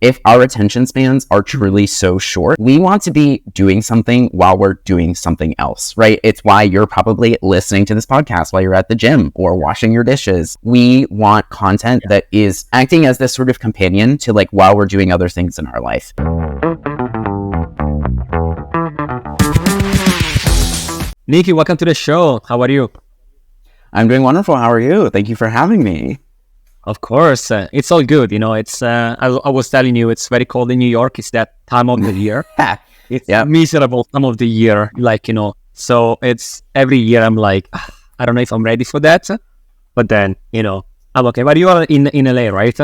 If our attention spans are truly so short, we want to be doing something while we're doing something else, right? It's why you're probably listening to this podcast while you're at the gym or washing your dishes. We want content that is acting as this sort of companion to like while we're doing other things in our life. Nicky, welcome to the show. How are you? I'm doing wonderful. How are you? Thank you for having me. Of course, it's all good. You know, it's I was telling you, it's very cold in New York. It's that time of the year. It's miserable time of the year, like, you know. So it's every year I'm like, I don't know if I'm ready for that. But then, you know, I'm okay. But you are in LA, right?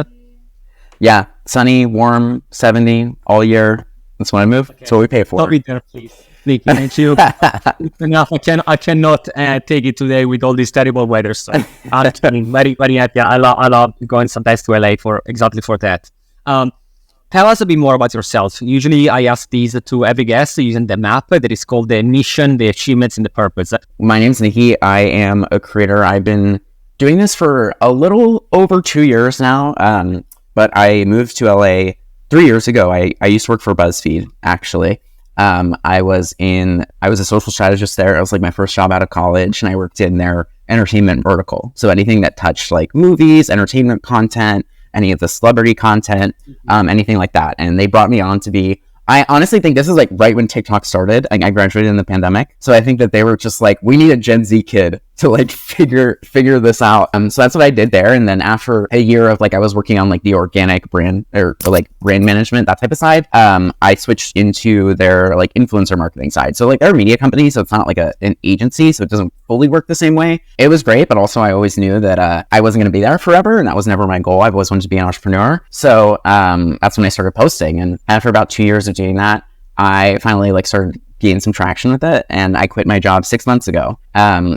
Yeah, sunny, warm, 70 all year. That's when I move. Okay. That's what we pay for. Stop it there, please. Nicky, thank you. Enough. I cannot take it today with all this terrible weather. So I'm very, very happy. I love going sometimes to LA for that. Tell us a bit more about yourself. Usually I ask these to every guest using the map that is called the mission, the achievements, and the purpose. My name's Nicky. I am a creator. I've been doing this for a little over 2 years now. But I moved to LA 3 years ago. I used to work for BuzzFeed, actually. I was a social strategist there. It was like my first job out of college, and I worked in their entertainment vertical. So anything that touched like movies, entertainment content, any of the celebrity content, anything like that. And they brought me on to be, I honestly think this is like right when TikTok started. Like I graduated in the pandemic. So I think that they were just like, we need a Gen Z kid to like figure this out. So that's what I did there. And then after a year of like, I was working on like the organic brand or like brand management, that type of side. I switched into their like influencer marketing side. So like they're a media company. So it's not like an agency. So it doesn't fully work the same way. It was great. But also I always knew that I wasn't going to be there forever. And that was never my goal. I've always wanted to be an entrepreneur. So that's when I started posting. And after about 2 years of doing that, I finally like started gain some traction with it, and I quit my job 6 months ago.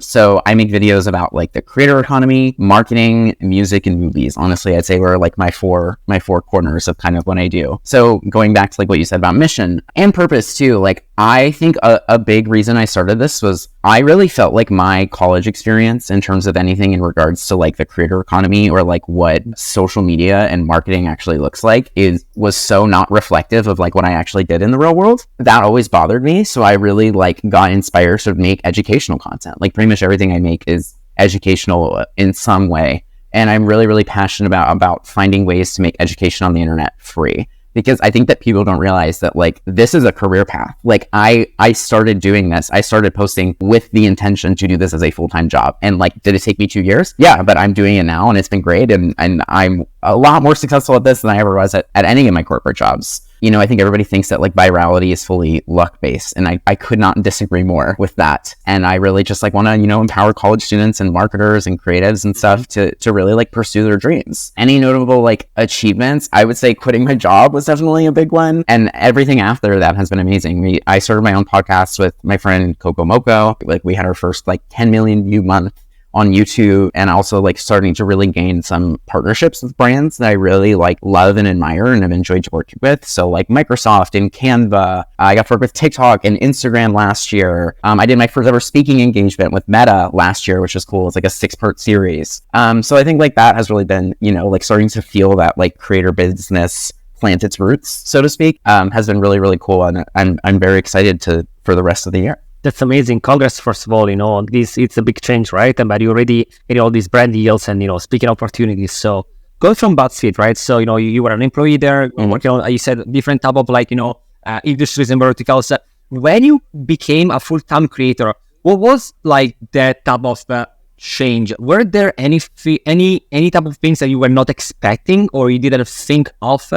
So I make videos about like the creator economy, marketing, music, and movies. Honestly, I'd say we're like my four corners of kind of what I do. So going back to like what you said about mission and purpose too, like I think a big reason I started this was I really felt like my college experience in terms of anything in regards to like the creator economy or like what social media and marketing actually looks like was so not reflective of like what I actually did in the real world. That always bothered me. So I really like got inspired to make educational content. Like pretty much everything I make is educational in some way. And I'm really, really passionate about finding ways to make education on the internet free. Because I think that people don't realize that like this is a career path. Like I started doing this. I started posting with the intention to do this as a full-time job. And like, did it take me 2 years? Yeah, but I'm doing it now and it's been great. And I'm a lot more successful at this than I ever was at any of my corporate jobs. You know, I think everybody thinks that like virality is fully luck-based, and I could not disagree more with that. And I really just like want to, you know, empower college students and marketers and creatives and stuff to really like pursue their dreams. Any notable like achievements? I would say quitting my job was definitely a big one, and everything after that has been amazing. I started my own podcast with my friend Coco Moco. Like we had our first like 10 million view month on YouTube, and also like starting to really gain some partnerships with brands that I really like love and admire and have enjoyed working with. So like Microsoft and Canva. I got to work with TikTok and Instagram last year. I did my first ever speaking engagement with Meta last year, which was cool. It's like a 6-part series. So I think like that has really been, you know, like starting to feel that like creator business plant its roots, so to speak, has been really, really cool. And I'm very excited for the rest of the year. That's amazing. Congrats, first of all, you know, it's a big change, right? But you already get all these brand deals and, you know, speaking opportunities. So going from BuzzFeed, right? So, you know, you were an employee there, working on, you said different type of like, you know, industries and verticals. When you became a full-time creator, what was like that type of change? Were there any type of things that you were not expecting or you didn't think of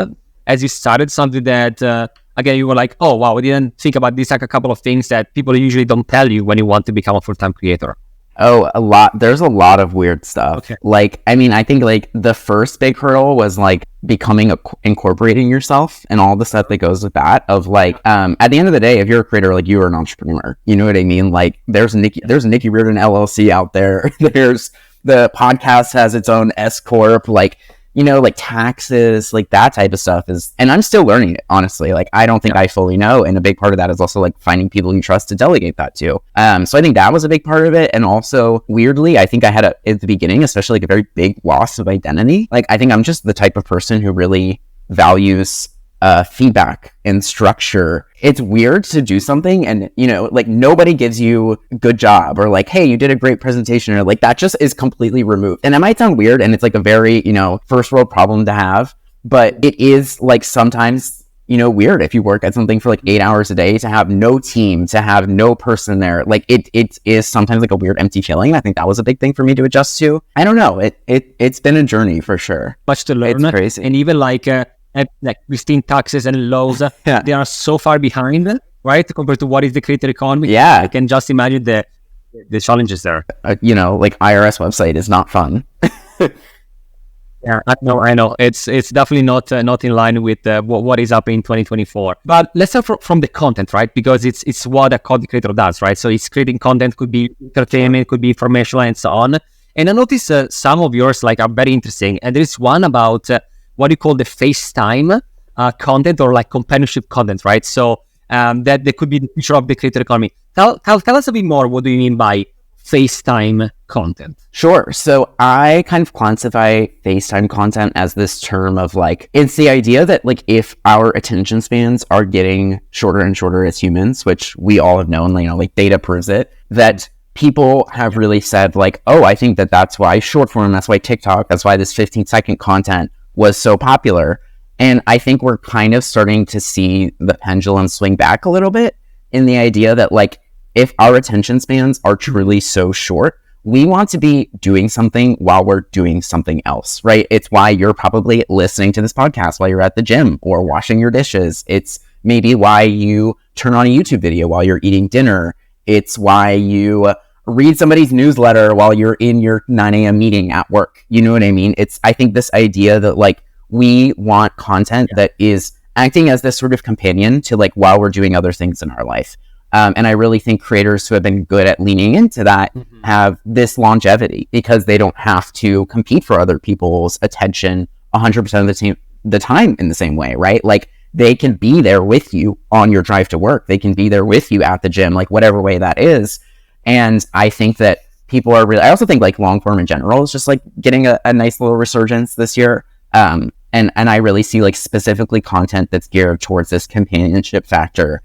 as you started, something that, again, you were like, oh, wow, we didn't think about this, like a couple of things that people usually don't tell you when you want to become a full-time creator? Oh, a lot. There's a lot of weird stuff. Okay. Like, I mean, I think like the first big hurdle was like incorporating yourself and all the stuff that goes with that of like, at the end of the day, if you're a creator, like you are an entrepreneur, you know what I mean? Like there's Nicky Reardon LLC out there. There's the podcast has its own S Corp, like, you know, like taxes, like that type of stuff is, and I'm still learning it, honestly. Like, I don't think I fully know. And a big part of that is also like finding people you trust to delegate that to. So I think that was a big part of it. And also weirdly, I think I had at the beginning, especially like a very big loss of identity. Like, I think I'm just the type of person who really values feedback and structure. It's weird to do something and, you know, like nobody gives you a good job or like, hey, you did a great presentation, or like that just is completely removed. And it might sound weird and it's like a very, you know, first world problem to have, but it is like sometimes, you know, weird if you work at something for like 8 hours a day to have no team, to have no person there. Like it is sometimes like a weird empty feeling. I think that was a big thing for me to adjust to. I don't know. It's been a journey for sure. Much to learn. It's crazy. And even like Christine taxes and laws, they are so far behind, right? Compared to what is the creator economy. Yeah. I can just imagine the challenges there. You know, like IRS website is not fun. Yeah, I know. It's definitely not in line with what is happening in 2024. But let's start from the content, right? Because it's what a content creator does, right? So it's creating content, could be entertainment, could be informational, and so on. And I noticed some of yours like are very interesting. And there is one about what you call the FaceTime content, or like companionship content, right? So that could be the future of the creator economy. Tell us a bit more. What do you mean by FaceTime content? Sure. So I kind of classify FaceTime content as this term of like, it's the idea that like if our attention spans are getting shorter and shorter as humans, which we all have known, you know, like data proves it, that people have really said like, oh, I think that's why short form, that's why TikTok, that's why this 15-second content was so popular. And I think we're kind of starting to see the pendulum swing back a little bit in the idea that like, if our attention spans are truly so short, we want to be doing something while we're doing something else, right? It's why you're probably listening to this podcast while you're at the gym or washing your dishes. It's maybe why you turn on a YouTube video while you're eating dinner. It's why you read somebody's newsletter while you're in your 9 a.m. meeting at work. You know what I mean? I think this idea that like we want content that is acting as this sort of companion to like while we're doing other things in our life. And I really think creators who have been good at leaning into that have this longevity because they don't have to compete for other people's attention 100% of the time in the same way, right? Like they can be there with you on your drive to work. They can be there with you at the gym, like whatever way that is. And I think that people are really, I also think like long form in general is just like getting a nice little resurgence this year. And I really see like specifically content that's geared towards this companionship factor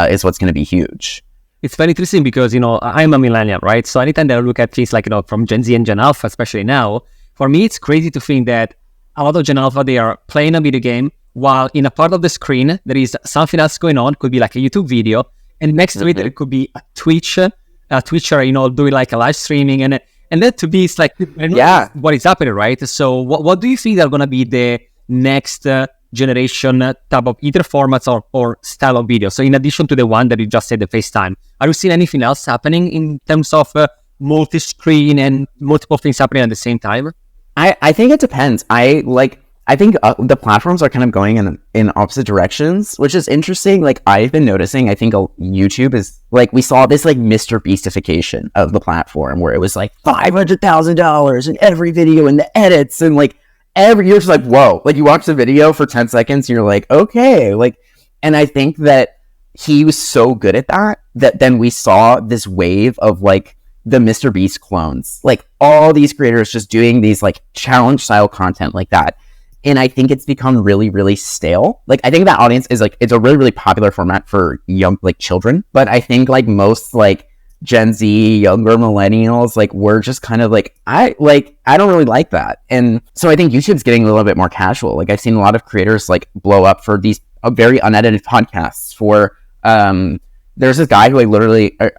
is what's going to be huge. It's very interesting because, you know, I'm a millennial, right? So anytime that I look at things like, you know, from Gen Z and Gen Alpha, especially now, for me, it's crazy to think that a lot of Gen Alpha, they are playing a video game while in a part of the screen, there is something else going on. Could be like a YouTube video. And next to it, there could be a Twitcher, you know, doing like a live streaming. And that to me is like, what is happening, right? So what do you think are going to be the next generation type of either formats or style of video? So in addition to the one that you just said, the FaceTime, are you seeing anything else happening in terms of multi-screen and multiple things happening at the same time? I think it depends. I think the platforms are kind of going in opposite directions, which is interesting. Like I've been noticing, I think YouTube is like, we saw this like Mr. Beastification of the platform where it was like $500,000 in every video and the edits and like, you're just like, whoa, like you watch the video for 10 seconds and you're like, okay, like, and I think that he was so good at that then we saw this wave of like the Mr. Beast clones, like all these creators just doing these like challenge style content like that. And I think it's become really, really stale. Like I think that audience is like, it's a really, really popular format for young, like children. But I think like most like Gen Z, younger millennials, like we're just kind of like, I don't really like that. And so I think YouTube's getting a little bit more casual. Like I've seen a lot of creators like blow up for these very unedited podcasts for, there's this guy who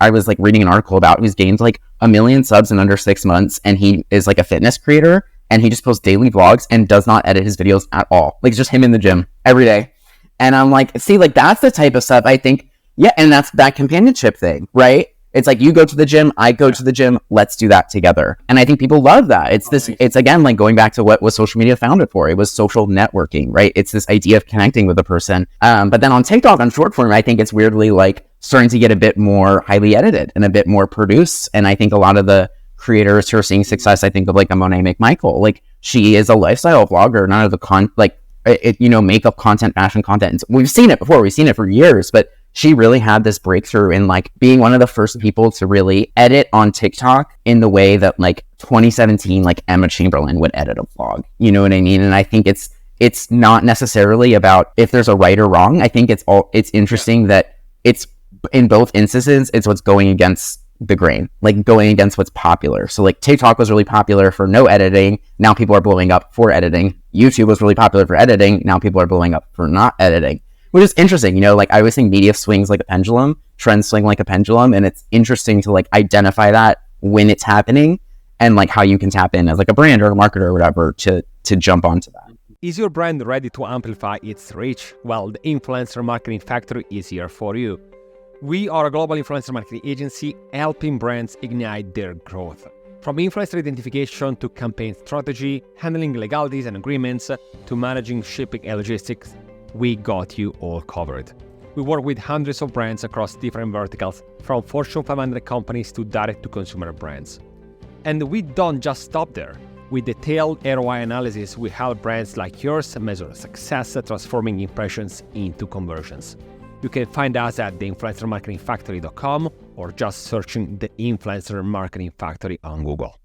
I was like reading an article about who's gained like 1 million subs in under 6 months. And he is like a fitness creator and he just posts daily vlogs and does not edit his videos at all. Like it's just him in the gym every day. And I'm like, see, like that's the type of stuff I think, yeah. And that's that companionship thing, right? It's like you go to the gym, I go to the gym, let's do that together. And I think people love that. It's again, like going back to what was social media founded for. It was social networking, right? It's this idea of connecting with a person. But then on TikTok, on short form, I think it's weirdly like starting to get a bit more highly edited and a bit more produced. And I think a lot of the creators who are seeing success, I think of like a Monet McMichael, like she is a lifestyle vlogger, none of the makeup content, fashion content. We've seen it before. We've seen it for years, but she really had this breakthrough in like being one of the first people to really edit on TikTok in the way that like 2017, like Emma Chamberlain would edit a vlog. You know what I mean? And I think it's it's not necessarily about if there's a right or wrong. I think it's interesting that it's in both instances, it's what's going against the grain, like going against what's popular. So like TikTok was really popular for no editing. Now people are blowing up for editing. YouTube was really popular for editing. Now people are blowing up for not editing, which is interesting. Like I always think media swings like a pendulum, trends swing like a pendulum. And it's interesting to like identify that when it's happening and like how you can tap in as like a brand or a marketer or whatever to jump onto that. Is your brand ready to amplify its reach? Well, the Influencer Marketing Factory is here for you. We are a global influencer marketing agency helping brands ignite their growth. From influencer identification to campaign strategy, handling legalities and agreements, to managing shipping and logistics, we got you all covered. We work with hundreds of brands across different verticals, from Fortune 500 companies to direct-to-consumer brands. And we don't just stop there. With detailed ROI analysis, we help brands like yours measure success, transforming impressions into conversions. You can find us at theinfluencermarketingfactory.com or just searching the Influencer Marketing Factory on Google.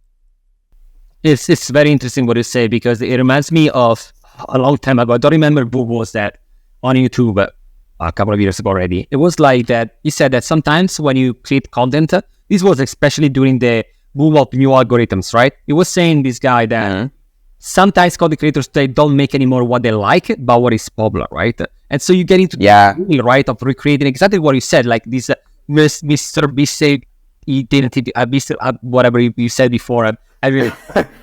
It's very interesting what you say, because it reminds me of a long time ago. I don't remember who was that on YouTube a couple of years ago already. It was like that you said that sometimes when you create content, this was especially during the boom of new algorithms, right? It was saying this guy that sometimes content creators, they don't make anymore what they like, but what is popular, right? And so you get into the right of recreating exactly what you said, like this Mr. Beast identity, whatever you said before. I really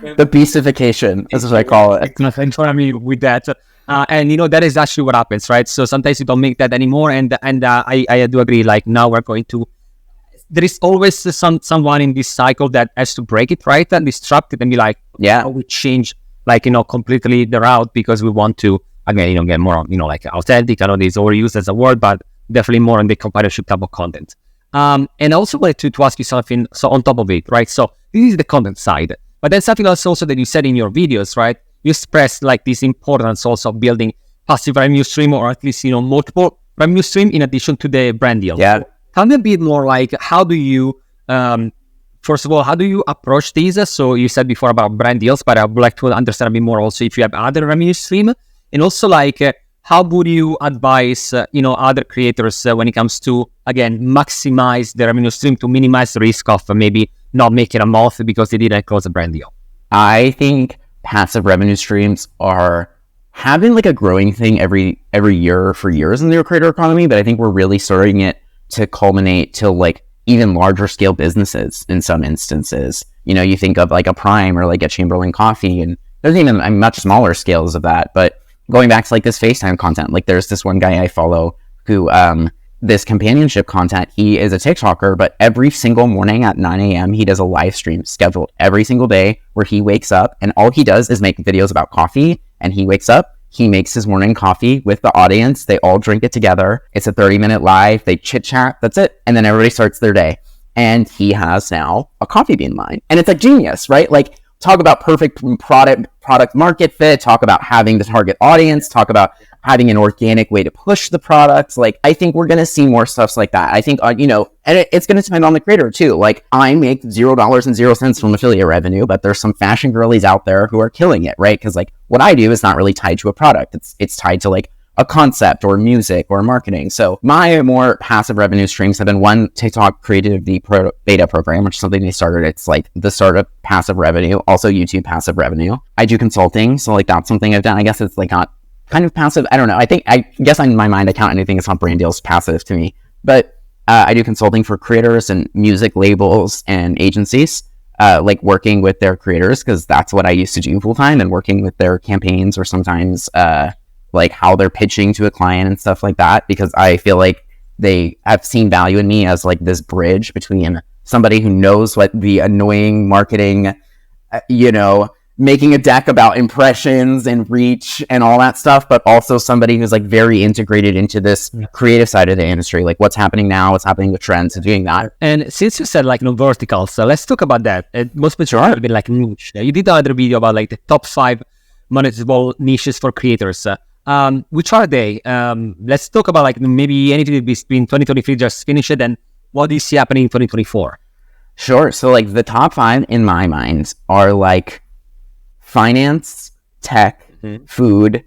the beastification, that's what I call it. Thanks for me with that. And that is actually what happens, right? So sometimes you don't make that anymore, and I do agree. Like now we're going to. There is always someone in this cycle that has to break it, right, and disrupt it, and be like, we change, completely the route because we want to again, get more, like authentic. I know this is overused as a word, but definitely more on the companionship type of content. And I also wanted to ask you something. So on top of it, right? So this is the content side, but then something else also that you said in your videos, right? You expressed like this importance also of building passive revenue stream, or at least multiple revenue stream in addition to the brand deal. Yeah. So tell me a bit more like how do you, first of all, how do you approach these? So you said before about brand deals, but I would like to understand a bit more also if you have other revenue stream, and also like how would you advise other creators when it comes to again maximize the revenue stream to minimize the risk of maybe not making a month because they didn't close a brand deal? I think passive revenue streams are having like a growing thing every year for years in the creator economy, but I think we're really starting it to culminate to like even larger scale businesses in some instances. You think of like a Prime or like a Chamberlain Coffee, and there's even much smaller scales of that. But going back to like this FaceTime content, like there's this one guy I follow who, this companionship content, he is a TikToker, but every single morning at 9 a.m. he does a live stream scheduled every single day where he wakes up and all he does is make videos about coffee. And he wakes up, he makes his morning coffee with the audience. They all drink it together. It's a 30-minute live. They chit chat. That's it. And then everybody starts their day. And he has now a coffee bean line. And it's like genius, right? Like talk about perfect product market fit, talk about having the target audience, talk about having an organic way to push the products. Like, I think we're going to see more stuff like that. I think, and it's going to depend on the creator too. Like, I make $0.00 from affiliate revenue, but there's some fashion girlies out there who are killing it, right? Because like what I do is not really tied to a product. It's tied to like a concept or music or marketing. So my more passive revenue streams have been one, TikTok created the beta program, which is something they started. It's like the start of passive revenue, also YouTube passive revenue. I do consulting. So like that's something I've done. I guess it's like not kind of passive. I don't know. I guess in my mind, I count anything that's not brand deals passive to me, but I do consulting for creators and music labels and agencies, like working with their creators, because that's what I used to do full time, and working with their campaigns or sometimes, like how they're pitching to a client and stuff like that, because I feel like they have seen value in me as like this bridge between somebody who knows what the annoying marketing, making a deck about impressions and reach and all that stuff, but also somebody who's like very integrated into this creative side of the industry, like what's happening now, what's happening with trends, and doing that. And since you said like verticals, so let's talk about that. Most majority have been like niche. You did another video about like the top 5 monetizable niches for creators. Which are they? Let's talk about like maybe anything between 2023 just finished and what do you see happening in 2024? Sure. So like the top 5 in my mind are like finance, tech, food,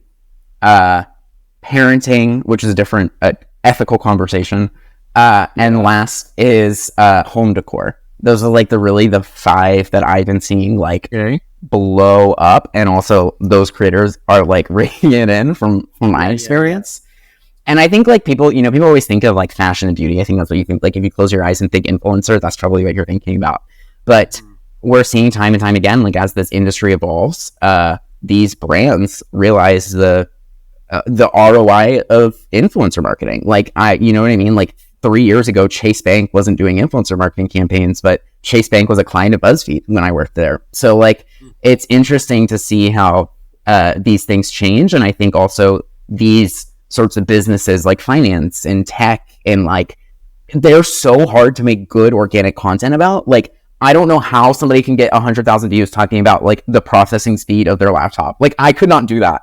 parenting, which is a different ethical conversation. And last is home decor. Those are like the 5 that I've been seeing like blow up, and also those creators are like raking it in from my experience. And I think like people always think of like fashion and beauty. I think that's what you think. Like if you close your eyes and think influencer, that's probably what you're thinking about. But we're seeing time and time again, like as this industry evolves, these brands realize the ROI of influencer marketing. Like you know what I mean? Like 3 years ago, Chase Bank wasn't doing influencer marketing campaigns, but Chase Bank was a client of BuzzFeed when I worked there. So like, it's interesting to see how these things change. And I think also these sorts of businesses like finance and tech and like, they're so hard to make good organic content about. Like, I don't know how somebody can get 100,000 views talking about like the processing speed of their laptop. Like, I could not do that.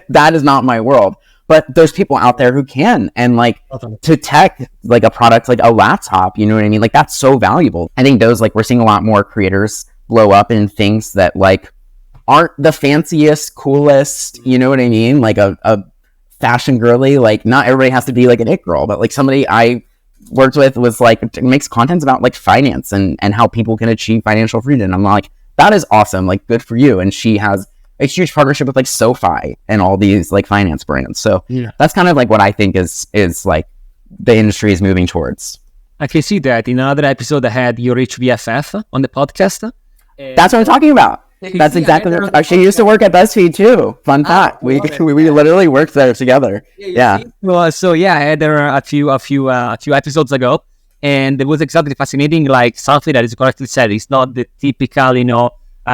That is not my world. But there's people out there who can, and like to tech, like a product, like a laptop, you know what I mean? Like that's so valuable. I think those, like, we're seeing a lot more creators blow up in things that like aren't the fanciest, coolest, you know what I mean? Like a fashion girly, like not everybody has to be like an it girl, but like somebody I worked with was like, makes content about like finance and how people can achieve financial freedom. I'm like, that is awesome. Like, good for you. And she has a huge partnership with like SoFi and all these like finance brands. So that's kind of like what I think is like the industry is moving towards. I can see that in another episode I had your HBFF on the podcast. That's what I'm talking about. That's exactly what she used to work at BuzzFeed too. Fun fact. We literally worked there together. Yeah. Well, so I had her a few episodes ago, and it was exactly fascinating. Like something that is correctly said. It's not the typical,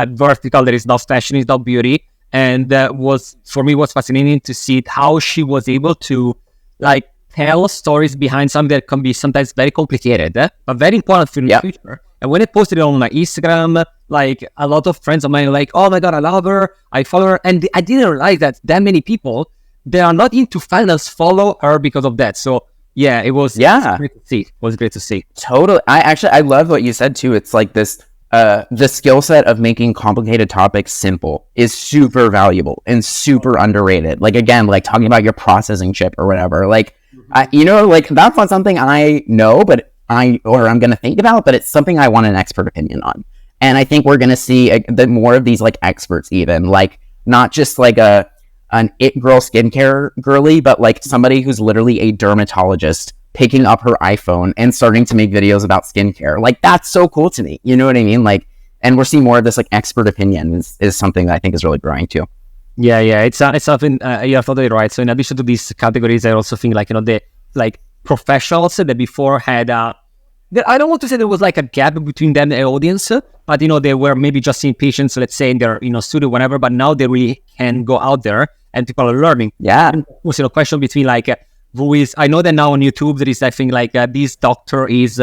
vertical. There is no fashion, it's not beauty. And was fascinating to see how she was able to like tell stories behind something that can be sometimes very complicated, but very important for the future. And when I posted it on my Instagram, like a lot of friends of mine were like, "Oh my god, I love her, I follow her," and I didn't realize that many people that are not into finance follow her because of that. So it was great to see. It was great to see. Totally. I love what you said too. It's like this. The skill set of making complicated topics simple is super valuable and super underrated. Like, again, like talking about your processing chip or whatever, like, like that's not something I know, but I'm going to think about, but it's something I want an expert opinion on. And I think we're going to see more of these like experts, even like not just like an it girl skincare girly, but like somebody who's literally a dermatologist picking up her iPhone and starting to make videos about skincare. Like, that's so cool to me. You know what I mean? Like, and we're seeing more of this like expert opinion is something that I think is really growing too. Yeah. It's something, you're totally right. So in addition to these categories, I also think like, the like professionals that before had, I don't want to say there was like a gap between them and the audience, but they were maybe just seeing patients, let's say in their, studio, whatever, but now they really can go out there and people are learning. Yeah. And it was a question between like, who is, I know that now on YouTube, there is, I think like this doctor is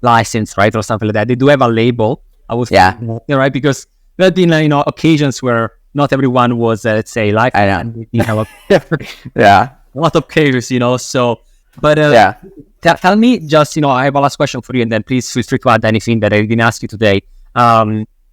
licensed, right? Or something like that. They do have a label. I was right? Because there have been, occasions where not everyone was, let's say, like, I know. A lot of cases, so, but tell me just, I have a last question for you, and then please feel free to add anything that I didn't ask you today.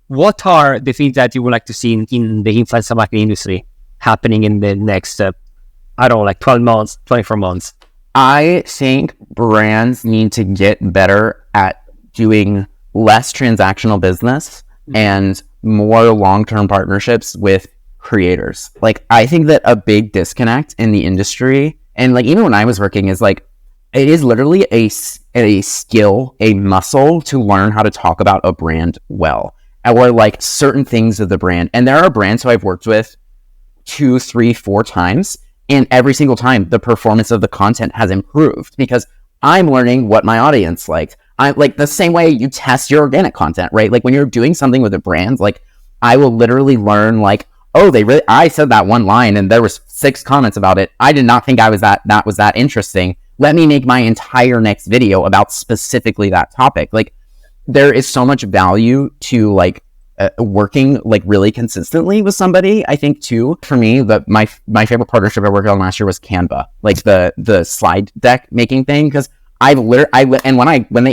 What are the things that you would like to see in the influencer marketing industry happening in the next, 12 months, 24 months? I think brands need to get better at doing less transactional business and more long-term partnerships with creators. Like, I think that a big disconnect in the industry, and like even when I was working, is like, it is literally a skill, a muscle to learn how to talk about a brand well, or like certain things of the brand. And there are brands who I've worked with 2, 3, 4 times, and every single time the performance of the content has improved because I'm learning what my audience likes. I like the same way you test your organic content, right? Like when you're doing something with a brand, like I will literally learn like, oh, I said that one line and there was 6 comments about it. I did not think that was that interesting. Let me make my entire next video about specifically that topic. Like, there is so much value to like working like really consistently with somebody. I think too, for me, my favorite partnership I worked on last year was Canva, like the slide deck making thing. Because when they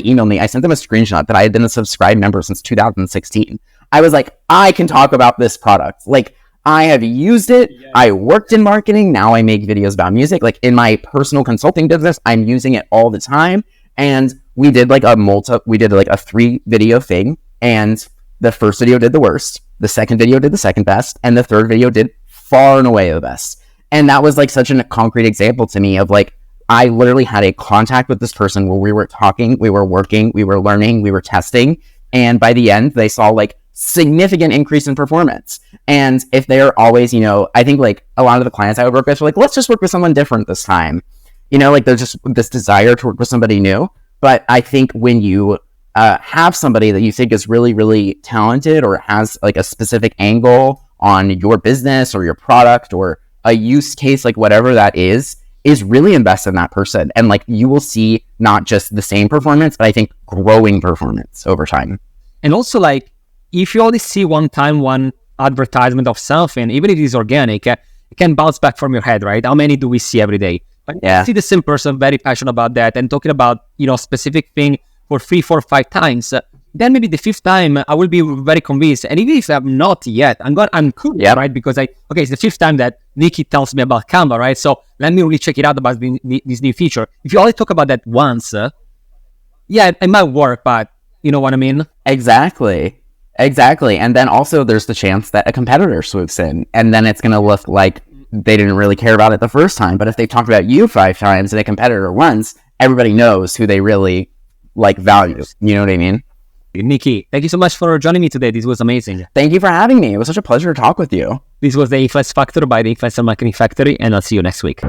emailed me, I sent them a screenshot that I had been a subscribed member since 2016. I was like, I can talk about this product. Like, I have used it. I worked in marketing. Now I make videos about music. Like in my personal consulting business, I'm using it all the time. And we did like a 3-video thing. And the first video did the worst. The second video did the second best. And the third video did far and away the best. And that was like such a concrete example to me of like, I literally had a contact with this person where we were talking, we were working, we were learning, we were testing. And by the end, they saw like significant increase in performance. And if they're always, I think like a lot of the clients I would work with are like, let's just work with someone different this time. Like there's just this desire to work with somebody new. But I think when you have somebody that you think is really, really talented or has like a specific angle on your business or your product or a use case, like whatever that is really invest in that person. And like you will see not just the same performance, but I think growing performance over time. And also like, if you only see one advertisement of something, even if it is organic, it can bounce back from your head, right? How many do we see every day? But you see the same person very passionate about that and talking about, specific thing for 3, 4, 5 times. Then maybe the 5th time I will be very convinced. And even if I'm not yet, I'm cool, right? Because it's the 5th time that Nicky tells me about Canva, right? So let me really check it out about this new feature. If you only talk about that once, it might work, but you know what I mean? Exactly. And then also there's the chance that a competitor swoops in and then it's going to look like they didn't really care about it the first time. But if they talked about you 5 times and a competitor once, everybody knows who they really like value. You know what I mean? Nicky, thank you so much for joining me today. This was amazing. Thank you for having me. It was such a pleasure to talk with you. This was the Influence Factor by the Influencer Marketing Factory, and I'll see you next week.